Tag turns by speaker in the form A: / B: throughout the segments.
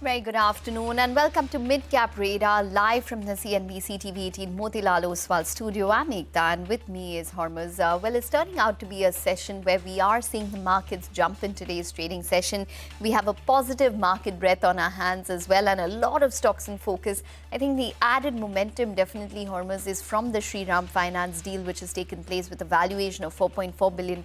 A: Very good afternoon and welcome to Mid-Cap Radar live from the CNBC-TV18 Motilal Oswal studio. I'm Ekta and with me is Hormuz. Well, it's turning out to be a session where we are seeing the markets jump in today's trading session. We have a positive market breadth on our hands as well and a lot of stocks in focus. I think the added momentum definitely, Hormuz, is from the Shriram Finance deal which has taken place with a valuation of $4.4 billion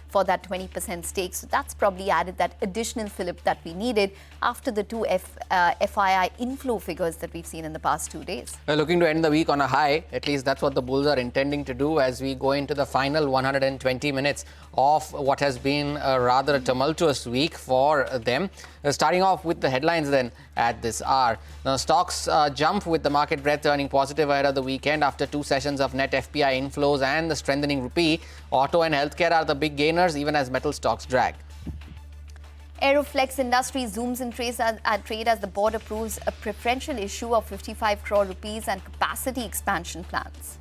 A: for that 20% stake. So that's probably added that additional fillip that we needed after the two FII inflow figures that we've seen in the past 2 days.
B: We're looking to end the week on a high. At least that's what the bulls are intending to do as we go into the final 120 minutes of what has been a rather tumultuous week for them. Starting off with the headlines then at this hour. Now, stocks jump with the market breadth turning positive ahead of the weekend after 2 sessions of net FPI inflows and the strengthening rupee. Auto and healthcare are the big gainers even as metal stocks drag.
A: Aeroflex Industries zooms in trade as the board approves a preferential issue of 55 crore rupees and capacity expansion plans.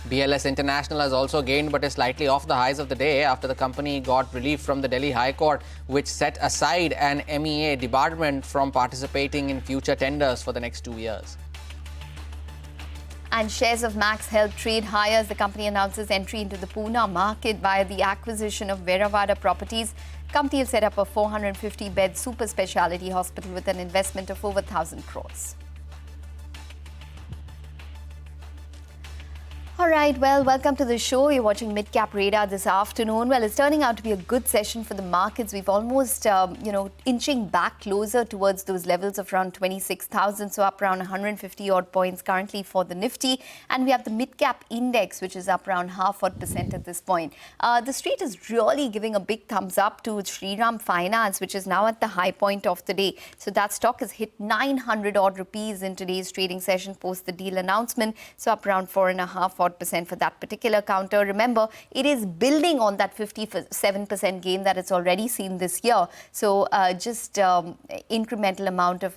B: BLS International has also gained but is slightly off the highs of the day after the company got relief from the Delhi High Court, which set aside an MEA debarment from participating in future tenders for the next 2 years.
A: And shares of Max Health trade higher as the company announces entry into the Pune market via the acquisition of Veravada Properties. Company will set up a 450-bed super specialty hospital with an investment of over 1,000 crores. All right, well, welcome to the show. You're watching Mid-Cap Radar this afternoon. Well, it's turning out to be a good session for the markets. We've almost, inching back closer towards those levels of around 26,000, so up around 150 odd points currently for the Nifty. And we have the Mid-Cap Index, which is up around 0.5% at this point. The street is really giving a big thumbs up to Shriram Finance, which is now at the high point of the day. So that stock has hit 900 odd rupees in today's trading session post the deal announcement. So up around 4.5% for that particular counter. Remember, it is building on that 57% gain that it's already seen this year. So just incremental amount of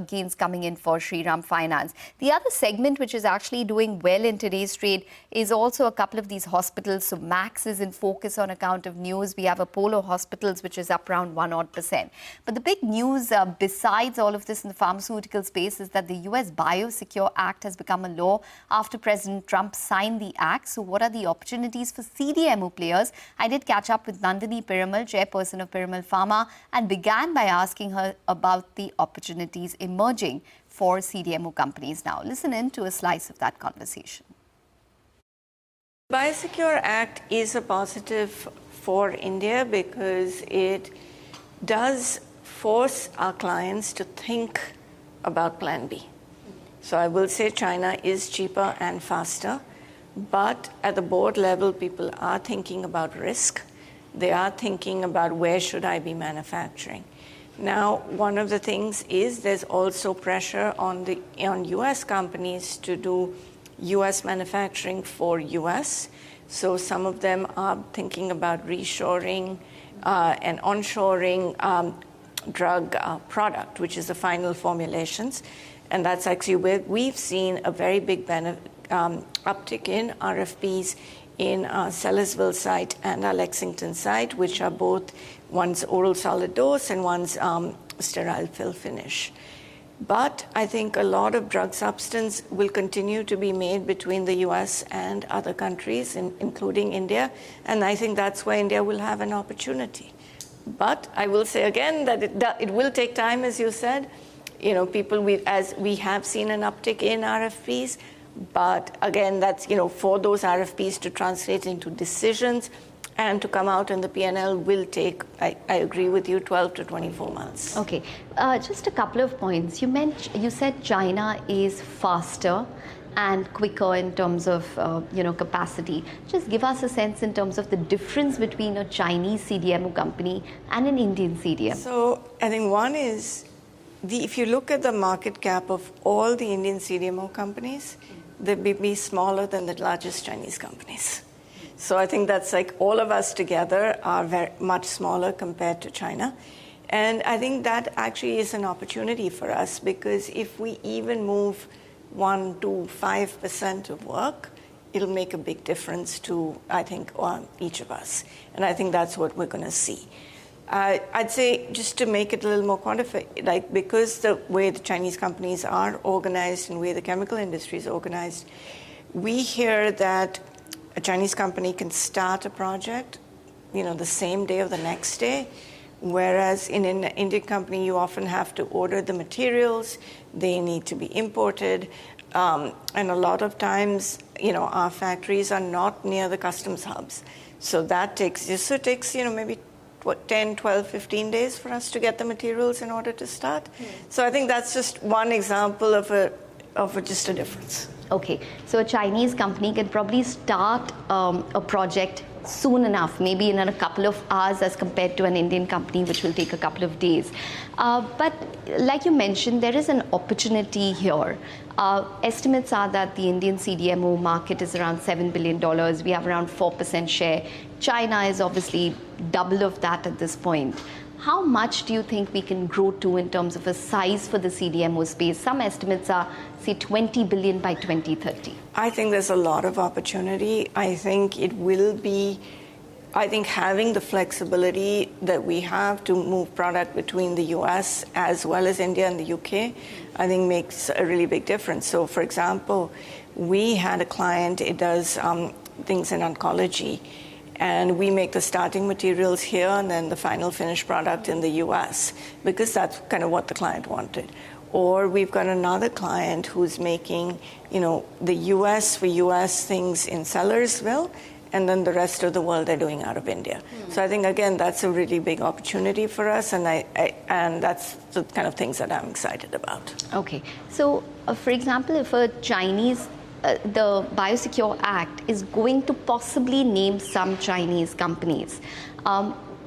A: gains coming in for Shriram Finance. The other segment which is actually doing well in today's trade is also a couple of these hospitals. So Max is in focus on account of news. We have Apollo Hospitals, which is up around 1%. But the big news besides all of this in the pharmaceutical space is that the US Biosecure Act has become a law after President Trump signed the act. So what are the opportunities for CDMO players? I did catch up with Nandini Piramal, chairperson of Piramal Pharma, and began by asking her about the opportunities emerging for CDMO companies now. Listen in to a slice of that conversation.
C: Biosecure Act is a positive for India because it does force our clients to think about Plan B. So I will say China is cheaper and faster, but at the board level, people are thinking about risk. They are thinking about where should I be manufacturing. Now, one of the things is there's also pressure on US companies to do US manufacturing for US. So some of them are thinking about reshoring and onshoring drug product, which is the final formulations. And that's actually where we've seen a very big uptick in RFPs in our Sellersville site and our Lexington site, which are both one's oral solid dose and one's sterile fill finish. But I think a lot of drug substance will continue to be made between the US and other countries, including India. And I think that's where India will have an opportunity. But I will say again that it will take time, as you said. As we have seen an uptick in RFPs, but again, that's, for those RFPs to translate into decisions and to come out in the P&L will take, I agree with you, 12 to 24 months.
A: Okay, just a couple of points. You said China is faster and quicker in terms of, capacity. Just give us a sense in terms of the difference between a Chinese CDMO company and an Indian CDMO.
C: So I think one is, if you look at the market cap of all the Indian CDMO companies, they may be smaller than the largest Chinese companies. So I think that's like all of us together are very much smaller compared to China. And I think that actually is an opportunity for us because if we even move 1 to 5% of work, it'll make a big difference to, I think, each of us. And I think that's what we're going to see. I'd say, just to make it a little more quantified, like, because the way the Chinese companies are organized and the way the chemical industry is organized, we hear that a Chinese company can start a project, the same day or the next day, whereas in an Indian company, you often have to order the materials, they need to be imported, and a lot of times, our factories are not near the customs hubs. So that takes maybe 10, 12, 15 days for us to get the materials in order to start. So I think that's just one example of just a difference.
A: Okay, so a Chinese company can probably start a project soon enough, maybe in a couple of hours, as compared to an Indian company, which will take a couple of days. But like you mentioned, there is an opportunity here. Estimates are that the Indian CDMO market is around $7 billion. We have around 4% share. China is obviously double of that at this point. How much do you think we can grow to in terms of a size for the CDMO space? Some estimates are, say, 20 billion by 2030.
C: I think there's a lot of opportunity. I think having the flexibility that we have to move product between the US as well as India and the UK, I think makes a really big difference. So, for example, we had a client, it does things in oncology, and we make the starting materials here and then the final finished product in the US, because that's kind of what the client wanted. Or we've got another client who's making, the US for US things in Sellersville, and then the rest of the world they're doing out of India. So I think, again, that's a really big opportunity for us, and and that's the kind of things that I'm excited about.
A: Okay. So, for example, if a Chinese the Biosecure Act is going to possibly name some Chinese companies.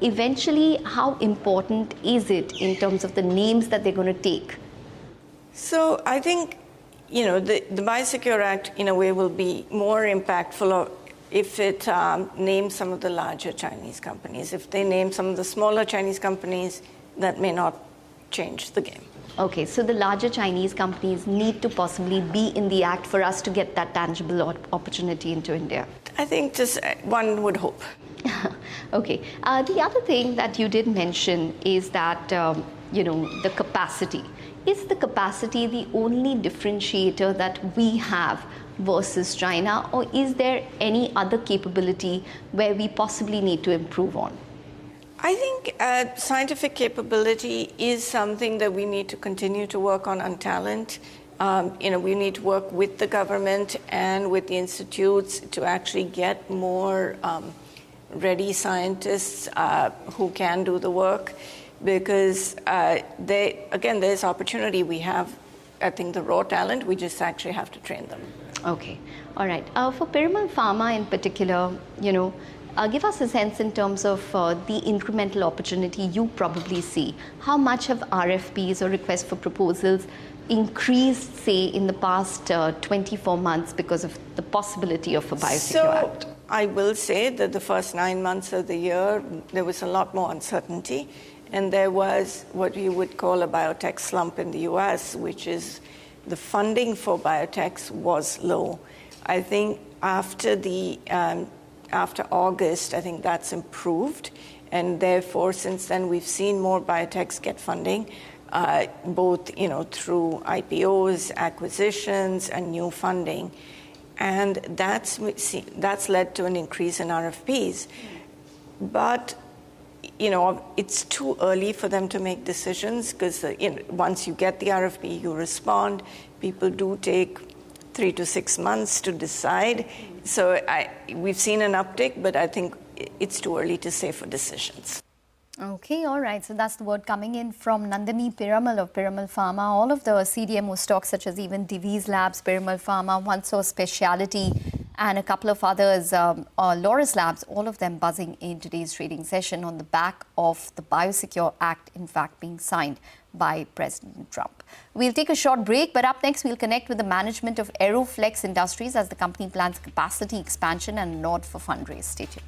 A: Eventually, how important is it in terms of the names that they're going to take?
C: So I think, the Biosecure Act, in a way, will be more impactful if it names some of the larger Chinese companies. If they name some of the smaller Chinese companies, that may not change the game.
A: Okay, so the larger Chinese companies need to possibly be in the act for us to get that tangible opportunity into India.
C: I think just one would hope.
A: Okay. The other thing that you did mention is that, the capacity. Is the capacity the only differentiator that we have versus China, or is there any other capability where we possibly need to improve on?
C: I think scientific capability is something that we need to continue to work on talent. We need to work with the government and with the institutes to actually get more ready scientists who can do the work, because there's opportunity. We have, I think, the raw talent. We just actually have to train them.
A: Okay. All right. For Piramal Pharma in particular, give us a sense in terms of the incremental opportunity you probably see. How much have RFPs or requests for proposals increased, say, in the past 24 months because of the possibility of a Biosecure Act?
C: So I will say that the first 9 months of the year, there was a lot more uncertainty. And there was what you would call a biotech slump in the US, which is the funding for biotechs was low. I think after August, I think that's improved. And therefore, since then, we've seen more biotechs get funding, both through IPOs, acquisitions, and new funding. And that's led to an increase in RFPs. But it's too early for them to make decisions, because once you get the RFP, you respond. People do take 3 to 6 months to decide. So we've seen an uptick, but I think it's too early to say for decisions.
A: Okay, all right. So that's the word coming in from Nandini Piramal of Piramal Pharma. All of the CDMO stocks, such as even Divi's Labs, Piramal Pharma, OneSource Specialty, and a couple of others, Loris Labs, all of them buzzing in today's trading session on the back of the Biosecure Act, in fact, being signed by President Trump. We'll take a short break, but up next, we'll connect with the management of Aeroflex Industries as the company plans capacity expansion and nod for fundraise. Stay tuned.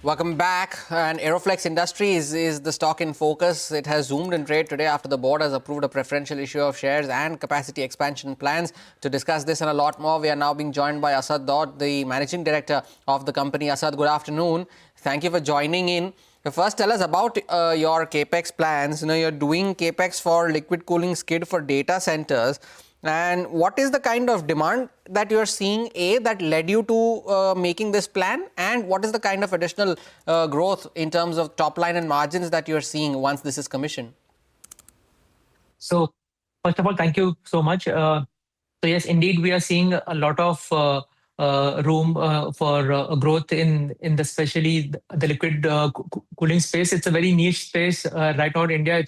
B: Welcome back. And Aeroflex Industries is the stock in focus. It has zoomed in trade today after the board has approved a preferential issue of shares and capacity expansion plans. To discuss this and a lot more, we are now being joined by Asad Daud, the managing director of the company. Asad, good afternoon. Thank you for joining in. First, tell us about your capex plans. You're doing capex for liquid cooling skid for data centers. And what is the kind of demand that you are seeing, that led you to making this plan? And what is the kind of additional growth in terms of top line and margins that you are seeing once this is commissioned?
D: So, first of all, thank you so much. So yes, indeed, we are seeing a lot of room for growth in the especially the liquid cooling space. It's a very niche space right now in India.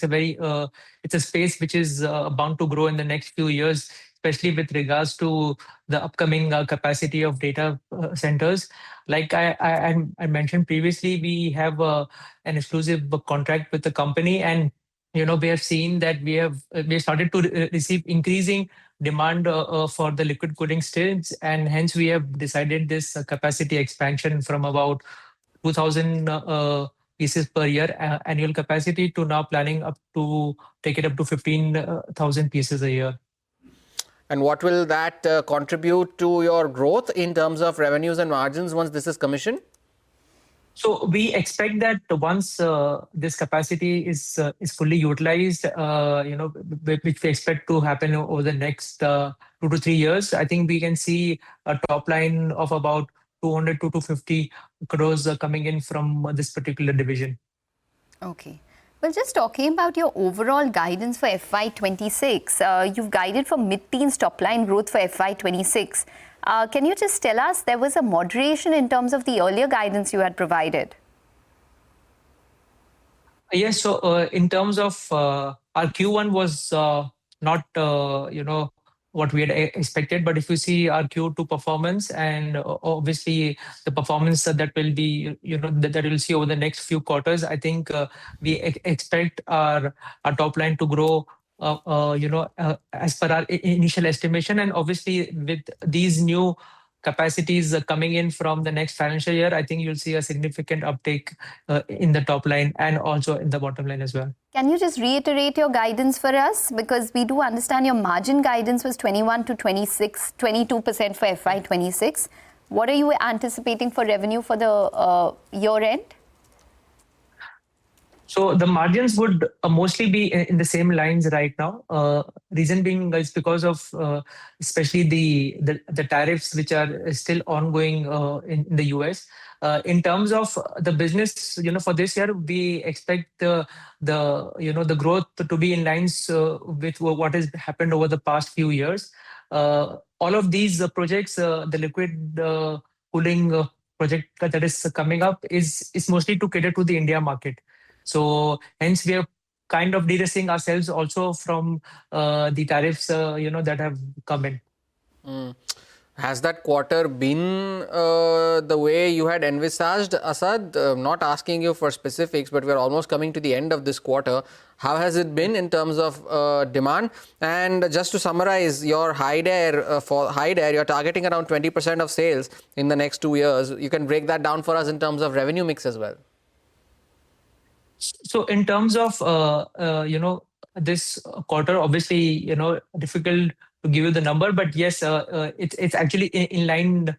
D: It's a space which is bound to grow in the next few years, especially with regards to the upcoming capacity of data centers. Like I mentioned previously, we have an exclusive contract with the company, and we have seen that we have started to receive increasing demand for the liquid cooling stills, and hence we have decided this capacity expansion from about 2,000 pieces per year annual capacity to now planning up to take it up to 15,000 pieces a year.
B: And what will that contribute to your growth in terms of revenues and margins once this is commissioned?
D: So we expect that once this capacity is fully utilized, which we expect to happen over the next 2 to 3 years, I think we can see a top line of about 200 to 250 crores coming in from this particular division.
A: Okay. Well, just talking about your overall guidance for FY26, you've guided for mid-teens top-line growth for FY26. Can you just tell us, there was a moderation in terms of the earlier guidance you had provided?
D: Yes, so in terms of our Q1 was not, what we had expected. But if you see our Q2 performance and obviously the performance that will be, that we'll see over the next few quarters, I think we expect our top line to grow, as per our initial estimation. And obviously with these new capacities coming in from the next financial year, I think you'll see a significant uptake in the top line and also in the bottom line as well.
A: Can you just reiterate your guidance for us? Because we do understand your margin guidance was 21 to 22% for FY26. What are you anticipating for revenue for the year end?
D: So the margins would mostly be in the same lines right now. Reason being is because of especially the tariffs which are still ongoing in the US. In terms of the business, for this year, we expect the growth to be in lines with what has happened over the past few years. All of these projects, the liquid cooling project that is coming up is mostly to cater to the India market. So hence we are kind of de-risking ourselves also from the tariffs, that have come in.
B: Has that quarter been the way you had envisaged, Asad? Not asking you for specifics, but we're almost coming to the end of this quarter. How has it been in terms of demand? And just to summarize, your Hide Air, you're targeting around 20% of sales in the next 2 years. You can break that down for us in terms of revenue mix as well.
D: So in terms of, this quarter, obviously, difficult to give you the number, but yes, it's actually in line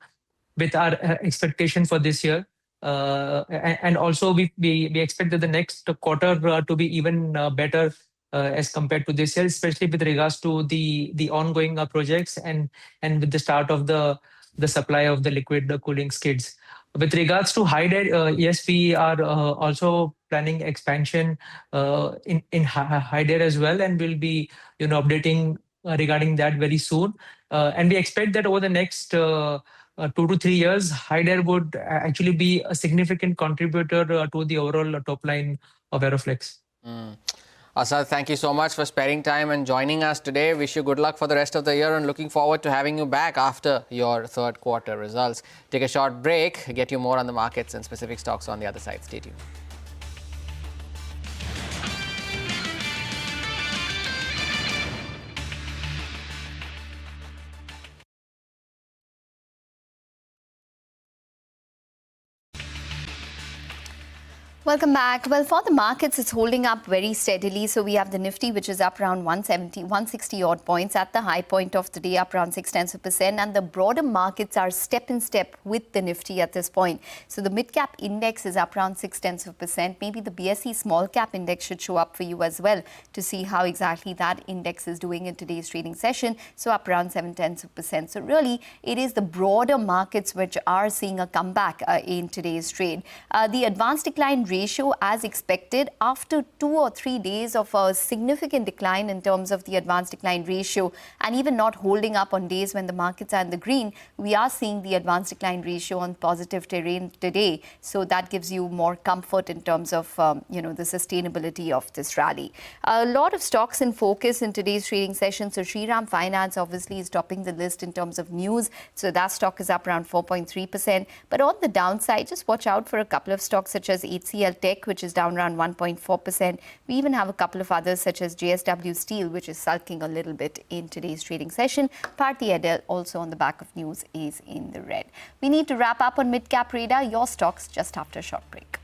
D: with our expectation for this year. And also we expect that the next quarter to be even better as compared to this year, especially with regards to the ongoing projects and with the start of the supply of the liquid cooling skids. With regards to Hide Air, yes, we are also planning expansion in Hide Air as well, and we'll be updating regarding that very soon. And we expect that over the next 2 to 3 years, Hide Air would actually be a significant contributor to the overall top line of Aeroflex.
B: Asad, thank you so much for sparing time and joining us today. Wish you good luck for the rest of the year and looking forward to having you back after your third quarter results. Take a short break, get you more on the markets and specific stocks on the other side. Stay tuned.
A: Welcome back. Well, for the markets, it's holding up very steadily. So we have the Nifty, which is up around 160 odd points at the high point of the day, up around 0.6%. And the broader markets are step in step with the Nifty at this point. So the mid-cap index is up around 0.6%. Maybe the BSE small cap index should show up for you as well to see how exactly that index is doing in today's trading session. So up around 0.7%. So really, it is the broader markets which are seeing a comeback in today's trade. The advanced decline ratio, as expected, after 2 or 3 days of a significant decline in terms of the advanced decline ratio, and even not holding up on days when the markets are in the green, we are seeing the advanced decline ratio on positive terrain today. So that gives you more comfort in terms of the sustainability of this rally. A lot of stocks in focus in today's trading session. So Shriram Finance obviously is topping the list in terms of news. So that stock is up around 4.3%. But on the downside, just watch out for a couple of stocks such as HCL Tech, which is down around 1.4%. We even have a couple of others such as JSW Steel, which is sulking a little bit in today's trading session. Bharti Airtel, also on the back of news, is in the red. We need to wrap up on Mid Cap Radar. Your stocks just after a short break.